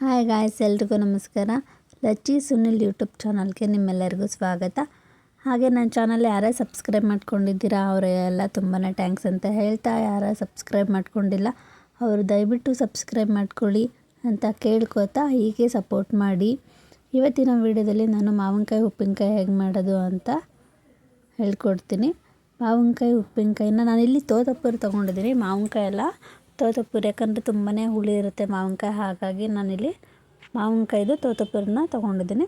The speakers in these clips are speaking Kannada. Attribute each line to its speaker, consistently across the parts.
Speaker 1: ಹಾಯ್ ಗಾಯ್ಸ್, ಎಲ್ರಿಗೂ ನಮಸ್ಕಾರ. ಲಚ್ಚಿ ಸುನಿಲ್ ಯೂಟ್ಯೂಬ್ ಚಾನಲ್ಗೆ ನಿಮ್ಮೆಲ್ಲರಿಗೂ ಸ್ವಾಗತ. ಹಾಗೆ ನನ್ನ ಚಾನಲ್ ಯಾರೇ ಸಬ್ಸ್ಕ್ರೈಬ್ ಮಾಡ್ಕೊಂಡಿದ್ದೀರಾ ಅವರೆಲ್ಲ ತುಂಬಾ ಥ್ಯಾಂಕ್ಸ್ ಅಂತ ಹೇಳ್ತಾ, ಯಾರು ಸಬ್ಸ್ಕ್ರೈಬ್ ಮಾಡ್ಕೊಂಡಿಲ್ಲ ಅವರು ದಯವಿಟ್ಟು ಸಬ್ಸ್ಕ್ರೈಬ್ ಮಾಡ್ಕೊಳ್ಳಿ ಅಂತ ಕೇಳ್ಕೊತಾ ಹೀಗೆ ಸಪೋರ್ಟ್ ಮಾಡಿ. ಇವತ್ತಿನ ವಿಡಿಯೋದಲ್ಲಿ ನಾನು ಮಾವಿನಕಾಯಿ ಉಪ್ಪಿನಕಾಯಿ ಹೇಗೆ ಮಾಡೋದು ಅಂತ ಹೇಳ್ಕೊಡ್ತೀನಿ. ಮಾವಿನಕಾಯಿ ಉಪ್ಪಿನಕಾಯಿನ ನಾನಿಲ್ಲಿ ತೋತಾಪುರಿ ತೊಗೊಂಡಿದ್ದೀನಿ. ಮಾವಿನಕಾಯಿ ಎಲ್ಲ ತೋತಾಪುರಿ, ಯಾಕಂದರೆ ತುಂಬಾ ಹುಳಿ ಇರುತ್ತೆ ಮಾವಿನಕಾಯಿ, ಹಾಗಾಗಿ ನಾನಿಲ್ಲಿ ಮಾವಿನಕಾಯ್ದು ತೋತಾಪುರಿನ ತೊಗೊಂಡಿದ್ದೀನಿ.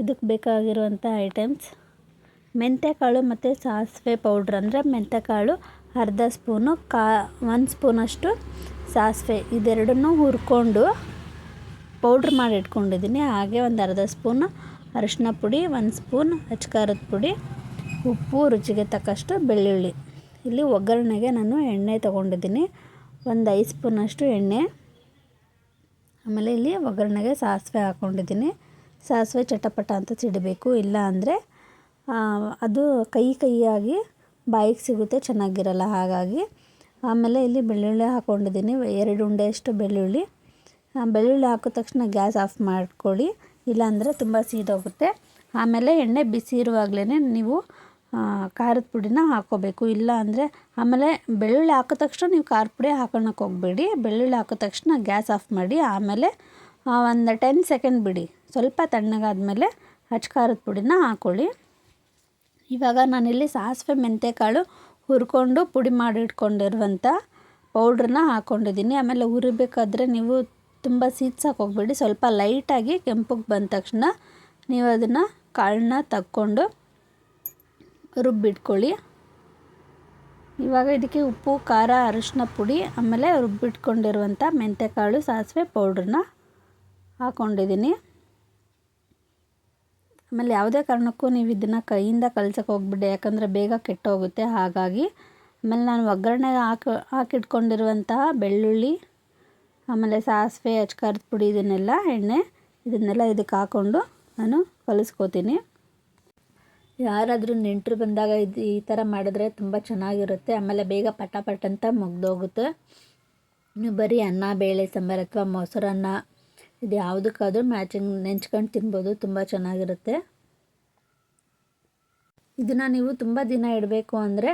Speaker 1: ಇದಕ್ಕೆ ಬೇಕಾಗಿರುವಂಥ ಐಟಮ್ಸ್: ಮೆಂತ್ಯಕಾಳು ಮತ್ತು ಸಾಸಿವೆ ಪೌಡ್ರ್, ಅಂದರೆ ಮೆಂತ್ಯಕಾಳು ಅರ್ಧ ಸ್ಪೂನು, 1 ಸ್ಪೂನಷ್ಟು ಸಾಸಿವೆ, ಇದೆರಡನ್ನೂ ಹುರ್ಕೊಂಡು ಪೌಡ್ರ್ ಮಾಡಿ ಇಟ್ಕೊಂಡಿದ್ದೀನಿ. ಹಾಗೆ ಒಂದು ಅರ್ಧ ಸ್ಪೂನ್ ಅರಿಶಿನ ಪುಡಿ, 1 ಸ್ಪೂನ್ ಅಚ್ಕಾರದ ಪುಡಿ, ಉಪ್ಪು, ರುಚಿಗೆ ತಕ್ಕಷ್ಟು ಬೆಳ್ಳುಳ್ಳಿ. ಇಲ್ಲಿ ಒಗ್ಗರಣೆಗೆ ನಾನು ಎಣ್ಣೆ ತೊಗೊಂಡಿದ್ದೀನಿ, ಒಂದು 5 ಸ್ಪೂನಷ್ಟು ಎಣ್ಣೆ. ಆಮೇಲೆ ಇಲ್ಲಿ ಒಗ್ಗರಣೆಗೆ ಸಾಸಿವೆ ಹಾಕ್ಕೊಂಡಿದ್ದೀನಿ. ಸಾಸಿವೆ ಚಟಪಟ ಅಂತ ಸಿಡಬೇಕು, ಇಲ್ಲ ಅಂದರೆ ಅದು ಕೈಯಾಗಿ ಬಾಯಿಗೆ ಸಿಗುತ್ತೆ, ಚೆನ್ನಾಗಿರಲ್ಲ, ಹಾಗಾಗಿ. ಆಮೇಲೆ ಇಲ್ಲಿ ಬೆಳ್ಳುಳ್ಳಿ ಹಾಕ್ಕೊಂಡಿದ್ದೀನಿ, 2 ಉಂಡೆಯಷ್ಟು ಬೆಳ್ಳುಳ್ಳಿ. ಬೆಳ್ಳುಳ್ಳಿ ಹಾಕಿದ ತಕ್ಷಣ ಗ್ಯಾಸ್ ಆಫ್ ಮಾಡ್ಕೊಳ್ಳಿ, ಇಲ್ಲಾಂದರೆ ತುಂಬ ಸೀದೋಗುತ್ತೆ. ಆಮೇಲೆ ಎಣ್ಣೆ ಬಿಸಿ ಇರುವಾಗಲೇ ನೀವು ಖಾರದ ಪುಡಿನ ಹಾಕ್ಕೋಬೇಕು, ಇಲ್ಲ ಅಂದರೆ ಆಮೇಲೆ ಬೆಳ್ಳುಳ್ಳಿ ಹಾಕಿದ ತಕ್ಷಣ ನೀವು ಖಾರದ ಪುಡಿ ಹಾಕೋಳಕ್ಕೆ ಹೋಗಬೇಡಿ. ಬೆಳ್ಳುಳ್ಳಿ ಹಾಕಿದ ತಕ್ಷಣ ಗ್ಯಾಸ್ ಆಫ್ ಮಾಡಿ, ಆಮೇಲೆ ಒಂದು 10 ಸೆಕೆಂಡ್ ಬಿಡಿ. ಸ್ವಲ್ಪ ತಣ್ಣಗಾದ್ಮೇಲೆ ಖಾರದ ಪುಡಿನ ಹಾಕ್ಕೊಳ್ಳಿ. ಇವಾಗ ನಾನಿಲ್ಲಿ ಸಾಸಿವೆ ಮೆಂತ್ಯಕಾಳು ಹುರ್ಕೊಂಡು ಪುಡಿ ಮಾಡಿ ಇಟ್ಕೊಂಡಿರುವಂಥ ಪೌಡ್ರನ್ನ ಹಾಕ್ಕೊಂಡಿದ್ದೀನಿ. ಆಮೇಲೆ ಹುರಿಬೇಕಾದ್ರೆ ನೀವು ತುಂಬ ಸೀದ್ಸಕ್ಕೆ ಹೋಗಬೇಡಿ, ಸ್ವಲ್ಪ ಲೈಟಾಗಿ ಕೆಂಪಗೆ ಬಂದ ತಕ್ಷಣ ನೀವು ಅದನ್ನು ಕಾಳನ್ನ ತಕ್ಕೊಂಡು ರುಬ್ಬಿಟ್ಕೊಳ್ಳಿ. ಇವಾಗ ಇದಕ್ಕೆ ಉಪ್ಪು, ಖಾರ, ಅರಿಶಿನ ಪುಡಿ, ಆಮೇಲೆ ರುಬ್ಬಿಟ್ಕೊಂಡಿರುವಂಥ ಮೆಂತ್ಯಕಾಳು ಸಾಸಿವೆ ಪೌಡ್ರನ್ನ ಹಾಕ್ಕೊಂಡಿದ್ದೀನಿ. ಆಮೇಲೆ ಯಾವುದೇ ಕಾರಣಕ್ಕೂ ನೀವು ಇದನ್ನು ಕೈಯಿಂದ ಕಲ್ಸಕ್ಕೆ ಹೋಗ್ಬಿಡಿ, ಯಾಕಂದರೆ ಬೇಗ ಕೆಟ್ಟೋಗುತ್ತೆ, ಹಾಗಾಗಿ. ಆಮೇಲೆ ನಾನು ಒಗ್ಗರಣೆಗೆ ಹಾಕಿಟ್ಕೊಂಡಿರುವಂತಹ ಬೆಳ್ಳುಳ್ಳಿ, ಆಮೇಲೆ ಸಾಸಿವೆ, ಅಚ್ಕಾರದ ಪುಡಿ, ಇದನ್ನೆಲ್ಲ ಇದಕ್ಕೆ ಹಾಕ್ಕೊಂಡು ನಾನು ಕಲಿಸ್ಕೋತೀನಿ. ಯಾರಾದರೂ ನೆಂಟರು ಬಂದಾಗ ಈ ಥರ ಮಾಡಿದ್ರೆ ತುಂಬ ಚೆನ್ನಾಗಿರುತ್ತೆ. ಆಮೇಲೆ ಬೇಗ ಪಟ ಅಂತ ಮುಗ್ದೋಗುತ್ತೆ. ನೀವು ಬರೀ ಅನ್ನ, ಬೇಳೆ ಸಾಂಬಾರು ಅಥವಾ ಮೊಸರನ್ನ ಇದು ಯಾವುದಕ್ಕಾದ್ರೂ ನೆಂಚ್ಕೊಂಡು ತಿನ್ಬೋದು, ತುಂಬ ಚೆನ್ನಾಗಿರುತ್ತೆ. ಇದನ್ನು ನೀವು ತುಂಬ ದಿನ ಇಡಬೇಕು ಅಂದರೆ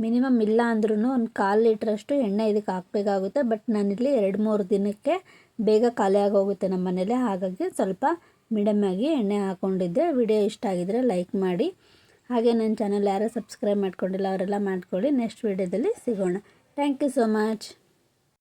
Speaker 1: ಮಿನಿಮಮ್ ಇಲ್ಲ ಅಂದ್ರೂ ಒಂದು 1/4 ಲೀಟ್ರಷ್ಟು ಎಣ್ಣೆ ಇದಕ್ಕೆ ಹಾಕಬೇಕಾಗುತ್ತೆ. ಬಟ್ ನಾನಿಲ್ಲಿ 2-3 ದಿನಕ್ಕೆ ಬೇಗ ಖಾಲಿ ಆಗೋಗುತ್ತೆ ನಮ್ಮ ಮನೇಲಿ, ಹಾಗಾಗಿ ಸ್ವಲ್ಪ ಮೀಡಿಯಮ್ಮಾಗಿ ಎಣ್ಣೆ ಹಾಕ್ಕೊಂಡಿದ್ದೆ. ವಿಡಿಯೋ ಇಷ್ಟ ಆಗಿದರೆ ಲೈಕ್ ಮಾಡಿ. ಹಾಗೆ ನನ್ನ ಚಾನಲ್ ಯಾರು ಸಬ್ಸ್ಕ್ರೈಬ್ ಮಾಡ್ಕೊಂಡಿಲ್ಲ ಅವರೆಲ್ಲ ಮಾಡ್ಕೊಳ್ಳಿ. ನೆಕ್ಸ್ಟ್ ವಿಡಿಯೋದಲ್ಲಿ ಸಿಗೋಣ. Thank you so much.